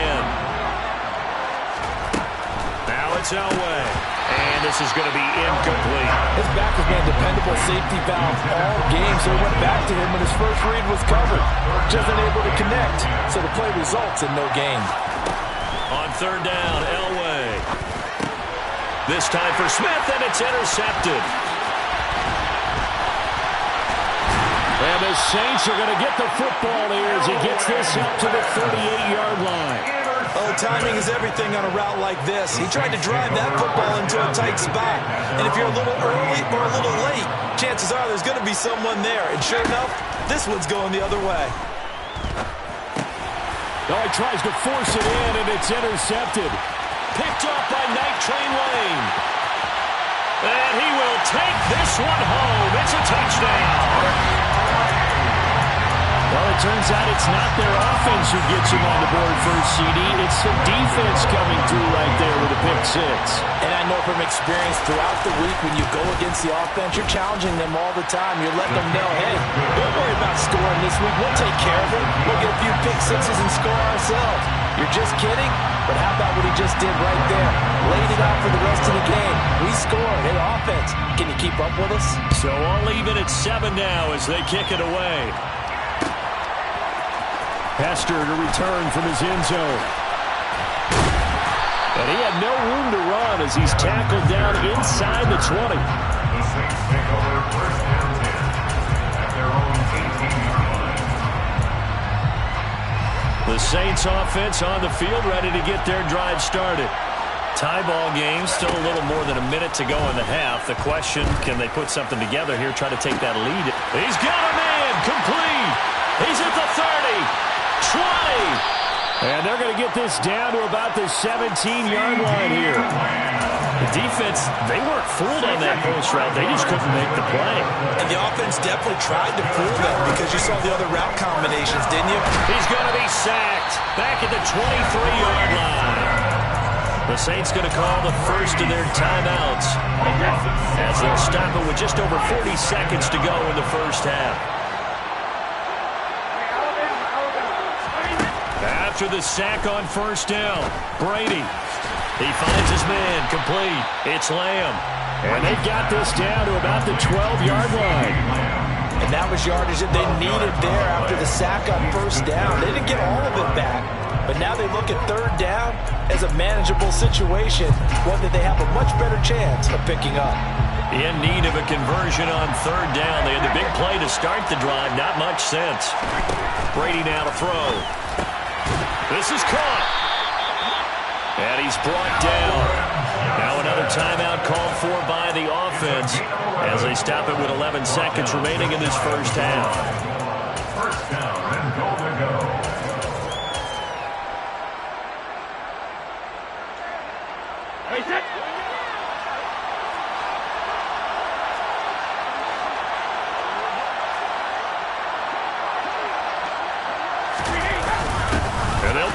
Now it's Elway. And this is going to be incomplete. His back has been a dependable safety valve all game, so he went back to him when his first read was covered. Just unable to connect, so the play results in no gain. On 3rd down, Elway. This time for Smith, and it's intercepted. And the Saints are going to get the football here as he gets this up to the 38-yard line. Oh, timing is everything on a route like this. He tried to drive that football into a tight spot. And if you're a little early or a little late, chances are there's going to be someone there. And sure enough, this one's going the other way. Oh, he tries to force it in, and it's intercepted. Picked off by Night Train Lane. And he will take this one home. It's a touchdown. Well, it turns out it's not their offense who gets him on the board first, CD. It's the defense coming through right there with a pick 6. And I know from experience throughout the week when you go against the offense, you're challenging them all the time. You're letting them know, hey, don't worry about scoring this week. We'll take care of it. We'll get a few pick 6s and score ourselves. You're just kidding? But how about what he just did right there? Laid it out for the rest of the game. We scored. Hey, offense, can you keep up with us? So all even at 7 now as they kick it away. Hester to return from his end zone. And he had no room to run as he's tackled down inside the 20. The Saints take over 1st and 10 at their own 18-yard line. The Saints offense on the field ready to get their drive started. Tie ball game, still a little more than a minute to go in the half. The question, can they put something together here, try to take that lead? He's got a man, complete. He's at the 30. 20. And they're going to get this down to about the 17-yard line here. The defense, they weren't fooled on that post route. They just couldn't make the play. And the offense definitely tried to fool them because you saw the other route combinations, didn't you? He's going to be sacked back at the 23-yard line. The Saints going to call the first of their timeouts as they'll stop it with just over 40 seconds to go in the first half. After the sack on 1st down, Brady. He finds his man, complete. It's Lamb. And they got this down to about the 12-yard line. And that was yardage that they needed there after the sack on 1st down. They didn't get all of it back. But now they look at 3rd down as a manageable situation, one that they have a much better chance of picking up. In need of a conversion on 3rd down. They had the big play to start the drive. Not much sense. Brady now to throw. This is caught. And he's brought down. Now another timeout called for by the offense as they stop it with 11 seconds remaining in this first half. 1st down and goal to go. Hey, set.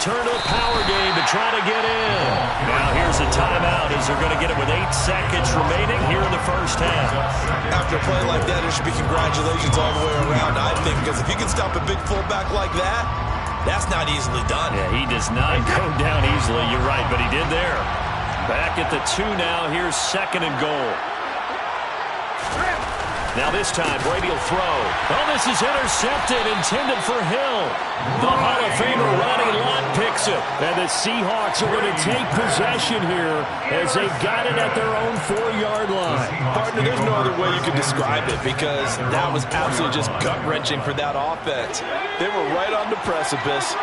Turn to a power game to try to get in. Now here's a timeout as they're going to get it with 8 seconds remaining here in the first half. After a play like that, there should be congratulations all the way around, I think, because if you can stop a big fullback like that, that's not easily done. Yeah, he does not go down easily. You're right, but he did there. Back at the 2 now. Here's 2nd and goal. Now this time, Brady will throw. Oh, this is intercepted, intended for Hill. The Hall of Famer Ronnie Lott picks takes it. And the Seahawks are going to take possession here as they got it at their own 4-yard line. Partner, there's no other way you could describe it because that was absolutely just gut-wrenching for that offense. They were right on the precipice.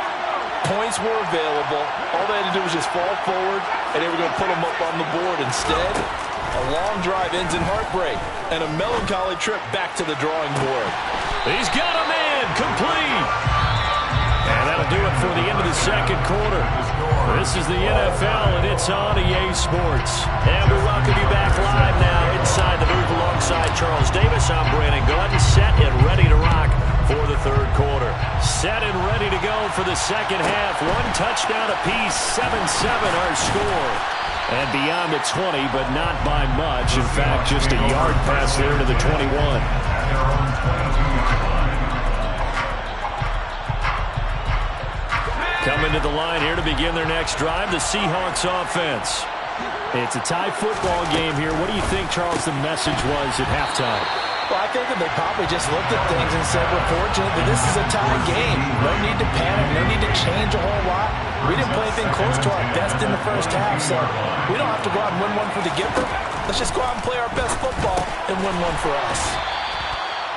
Points were available. All they had to do was just fall forward, and they were going to put them up on the board. Instead, a long drive ends in heartbreak and a melancholy trip back to the drawing board. He's got a man complete. And that'll do it for the end of the second quarter. This is the NFL, and it's on EA Sports. And we welcome you back live now inside the booth alongside Charles Davis. I'm Brandon Gaudin, set and ready to rock for the third quarter. Set and ready to go for the second half. One touchdown apiece, 7-7 our score. And beyond the 20, but not by much. In fact, just a yard pass there to the 21. Coming to the line here to begin their next drive, the Seahawks offense. It's a tie football game here. What do you think, Charles, the message was at halftime? Well, I think that they probably just looked at things and said, we're fortunate that this is a tie game. No need to panic, no need to change a whole lot. We didn't play anything close to our best in the first half, so we don't have to go out and win one for the giver. Let's just go out and play our best football and win one for us.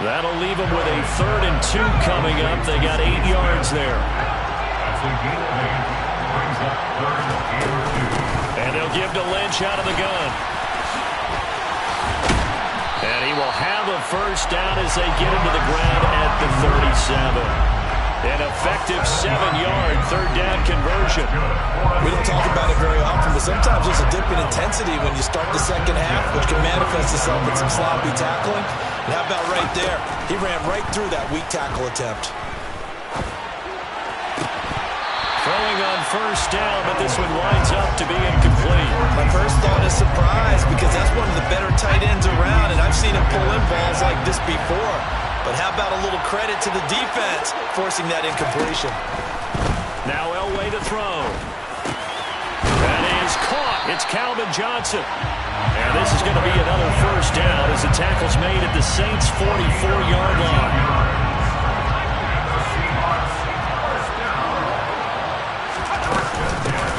That'll leave them with a 3rd and 2 coming up. They got 8 yards there. And they'll give to Lynch out of the gun. And he will have a first down as they get him to the ground at the 37. An effective 7-yard third down conversion. We don't talk about it very often, but sometimes there's a dip in intensity when you start the second half, which can manifest itself in some sloppy tackling. And how about right there? He ran right through that weak tackle attempt. Throwing on first down, but this one winds up to be incomplete. My first thought is surprise because that's one of the better tight ends around, and I've seen him pull in balls like this before. But how about a little credit to the defense forcing that incompletion? Now Elway to throw. That is caught. It's Calvin Johnson. And this is going to be another first down as the tackle's made at the Saints' 44-yard line.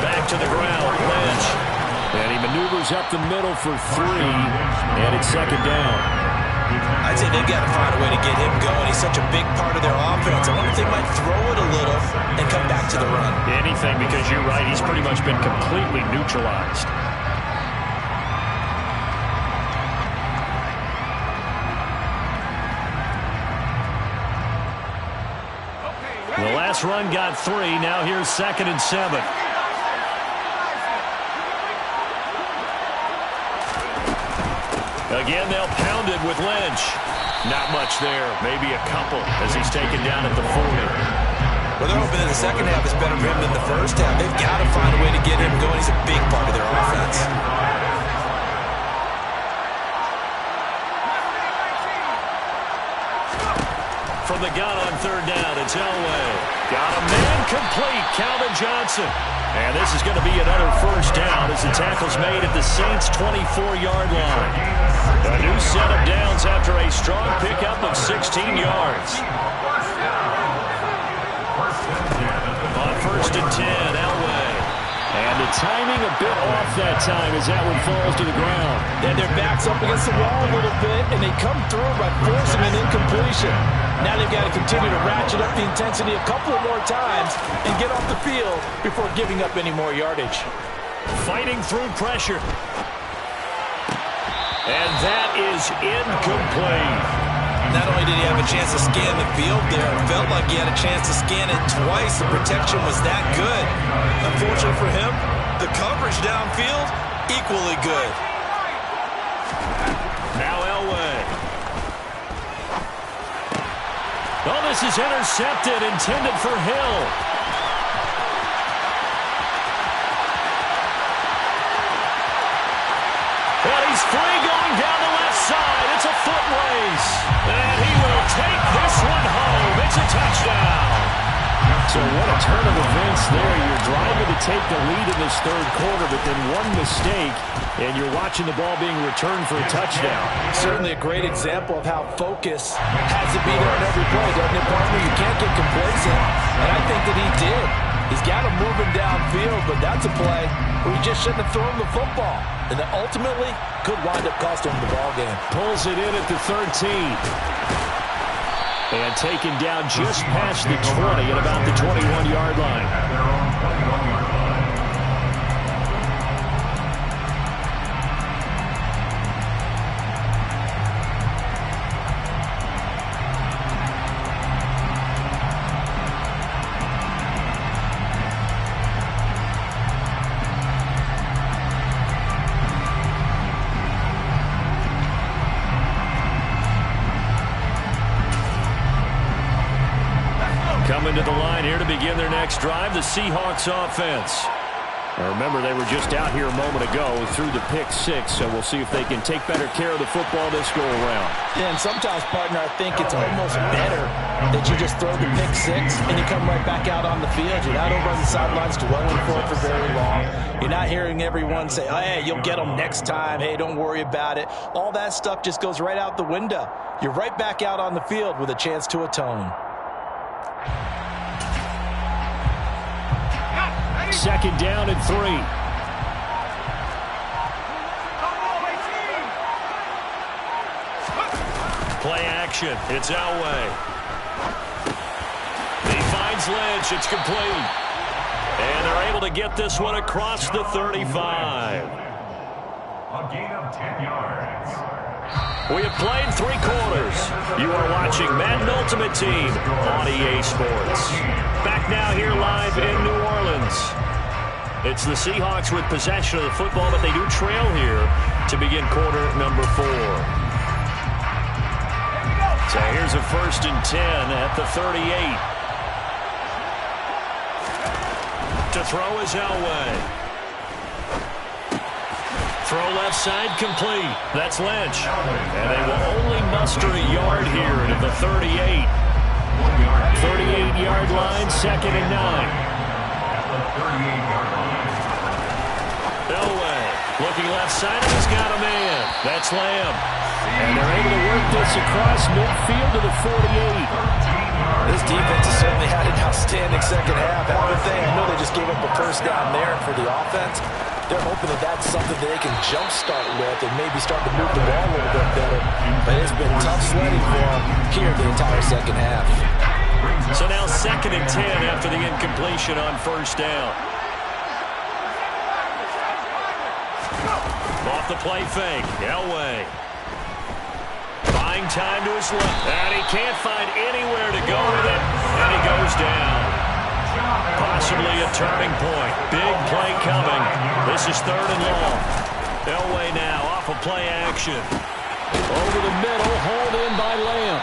Back to the ground, Lynch. And he maneuvers up the middle for 3, and it's second down. I'd say they've got to find a way to get him going. He's such a big part of their offense. I wonder if they might throw it a little and come back to the run. Anything, because you're right, he's pretty much been completely neutralized. The last run got 3. Now here's 2nd and 7. Again, they'll pound it with Lynch. Not much there. Maybe a couple as he's taken down at the 40. Well, they're hoping that the second half is better for him than the first half. They've got to find a way to get him going. He's a big part of their offense. From the gun on third down, it's Elway. Got a man complete, Calvin Johnson. And this is going to be another first down as the tackle's made at the Saints' 24-yard line. A new set of downs after a strong pickup of 16 yards. On 1st and 10, Elway. And the timing a bit off that time as that one falls to the ground. Then their back's up against the wall a little bit, and they come through by forcing an incompletion. Now they've got to continue to ratchet up the intensity a couple of more times and get off the field before giving up any more yardage. Fighting through pressure. And that is incomplete. Not only did he have a chance to scan the field there, it felt like he had a chance to scan it twice. The protection was that good. Unfortunately for him, the coverage downfield, equally good. Now Elway. Oh, this is intercepted, intended for Hill. And he's free going down the left side. It's a foot race. And he will take this one home. It's a touchdown. So what a turn of events there. You're driving to take the lead in this third quarter, but then one mistake, and you're watching the ball being returned for a touchdown. Certainly a great example of how focus has to be there on every play, doesn't it, partner? You can't get complacent, and I think that he did. He's got him moving downfield, but that's a play where he just shouldn't have thrown the football. And that ultimately could wind up costing him the ball game. Pulls it in at the 13. And taken down just past the 20 at about the 21-yard line. At their own 21-yard line. Coming to the line here to begin their next drive, the Seahawks offense. Now remember, they were just out here a moment ago through the pick six, so we'll see if they can take better care of the football this go-around. Yeah, and sometimes, partner, I think it's almost better that you just throw the pick six and you come right back out on the field. You're not over on the sidelines dwelling for it for very long. You're not hearing everyone say, oh, hey, you'll get them next time. Hey, don't worry about it. All that stuff just goes right out the window. You're right back out on the field with a chance to atone. Second down and 3. Play action. It's Elway. He finds Lynch. It's complete. And they're able to get this one across the 35. A gain of 10 yards. We have played 3 quarters. You are watching Madden Ultimate Team on EA Sports. Back now here live in New Orleans. It's the Seahawks with possession of the football, but they do trail here to begin quarter number 4. So here's a 1st and 10 at the 38. To throw is Elway. Throw left side complete. That's Lynch. And they will only muster a yard here to the 38. 38-yard line, 2nd and 9. At the 38-yard line. Elway looking left side, and he's got a man. That's Lamb. And they're able to work this across midfield to the 48. This defense has certainly had an outstanding second half. I know they just gave up a first down there for the offense. They're hoping that that's something that they can jumpstart with and maybe start to move the ball a little bit better. But it's been tough sledding for them here the entire second half. So now 2nd and 10 after the incompletion on 1st down. Off the play fake, Elway. Buying time to his left, and he can't find anywhere to go with it, and he goes down. Possibly a turning point. Big play coming. This is 3rd and long. Elway now off of play action. Over the middle, hauled in by Lamb.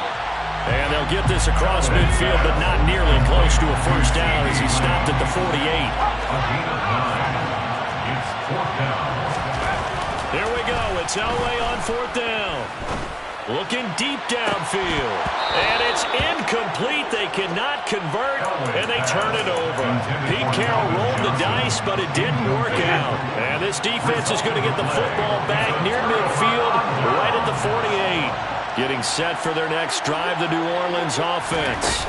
And they'll get this across midfield, but not nearly close to a first down as he stopped at the 48. A gain of 9. It's 4th down. Here we go. It's Elway on 4th down. Looking deep downfield. And it's incomplete. They cannot convert, and they turn it over. Pete Carroll rolled the dice, but it didn't work out. And this defense is going to get the football back near midfield, right at the 48. Getting set for their next drive, the New Orleans offense.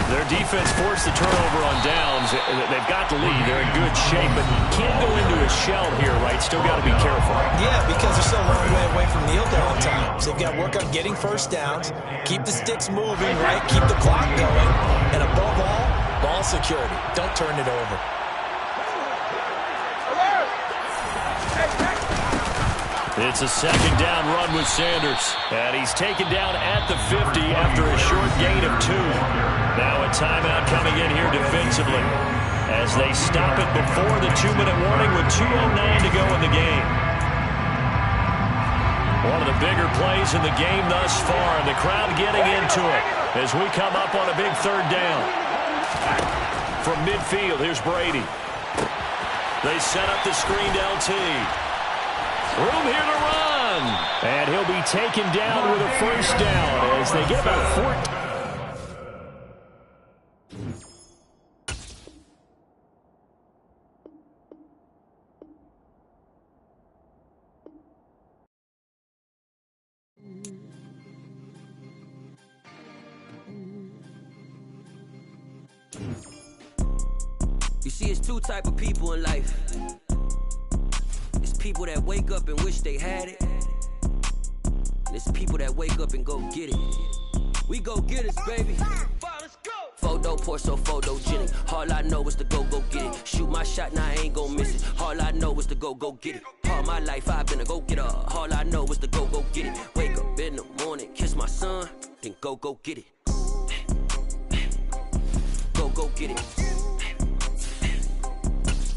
Their defense forced the turnover on downs. They've got the lead. They're in good shape, but can't go into a shell here, right? Still got to be careful. Yeah, because they're still a long way away from kneel down time. So they've got to work on getting first downs, keep the sticks moving, right? Keep the clock going. And above all, ball security. Don't turn it over. It's a 2nd down run with Sanders. And he's taken down at the 50 after a short gain of 2. Now a timeout coming in here defensively as they stop it before the 2-minute warning with 2:09 to go in the game. One of the bigger plays in the game thus far, and the crowd getting into it as we come up on a big 3rd down. From midfield, here's Brady. They set up the screened LT. Room here to run. And he'll be taken down with a first down as they get about 14. You see, it's two type of people in life. It's people that wake up and wish they had it. And it's people that wake up and go get it. We go get it, baby. Photo, Porso, photogenic. All I know is to go get it. Shoot my shot, now I ain't gon' miss it. All I know is to go get it. All my life I've been a go-getter. All I know is to go get it. Wake up in the morning, kiss my son, then go get it. Go get it.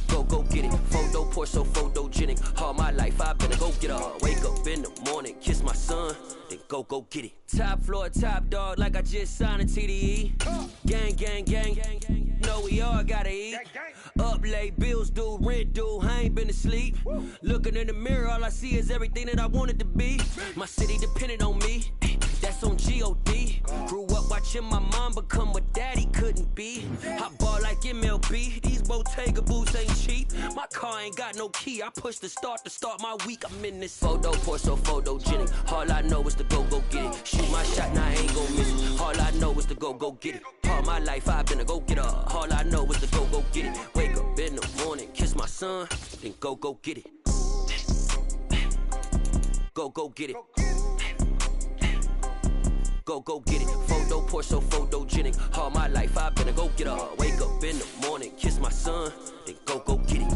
Go get it. Photo, Porso, photogenic. All my life I've been a go-getter. Wake up in the morning, kiss my son, then go get it. Top floor, top dog, like I just signed a TDE. Gang, gang, gang. Know we all gotta eat. Up late, bills due, rent due, I ain't been asleep. Looking in the mirror, all I see is everything that I wanted to be. My city depended on me, that's on G.O.D. Grew up watching my mom become what daddy couldn't be. I ball like MLB, these Bottega boots ain't cheap. My car ain't got no key, I push the start to start my week. I'm in this photo, Porso, photogenic. All I know is to go get it. Shoot my shot, now I ain't gon' miss it. All I know is to go get it. All my life I've been a go-getter. All I know is to go get it. Wake up in the morning, kiss my son, then go get it. Go get it. Go get it. Photo, Porso, photogenic. All my life I've been a go-getter. Wake up in the morning, kiss my son, then go get it.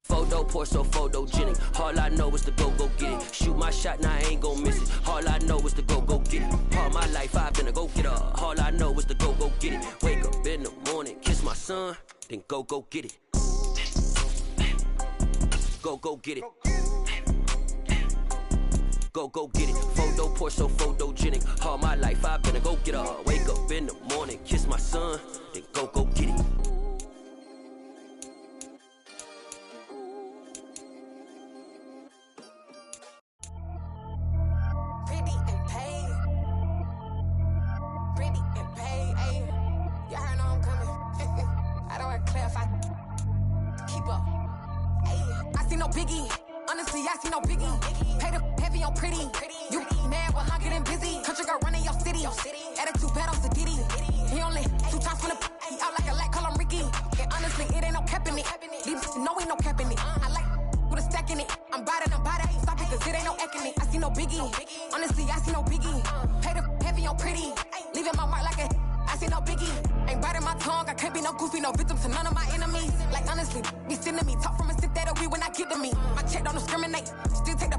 Photo, Porso, photogenic. All I know is to go get it. Shoot my shot, now I ain't gon' miss it. All I know is to go get it. All my life I've been a go-getter. All I know is to go get it. Wake up in the morning, kiss my son, then go get it. Go get it. Go get it. Photo, Porso, photogenic. All my life I've been a go-getter. Wake up in the morning, kiss my son, then go get it. Biggie, honestly, I see no biggie. Pay the heavy on pretty. You mad while I'm getting busy. Country girl running your city. Attitude bad on Sadiddy. He only 2 times from the he out like a lack, call him Ricky. And honestly, it ain't no cap in it. These know ain't no cap in it. I like with a stack in it. I'm bout it, ain't stop it, cause it ain't no acting it. I see no biggie. Honestly, I see no biggie. Pay the heavy on pretty. Leaving my mark like a I see no biggie. Ain't biting my tongue, I can't be no goofy, no victim to none of my enemies. Like honestly, be sending me talk from a sit that we when I get to me. My check don't discriminate, still take the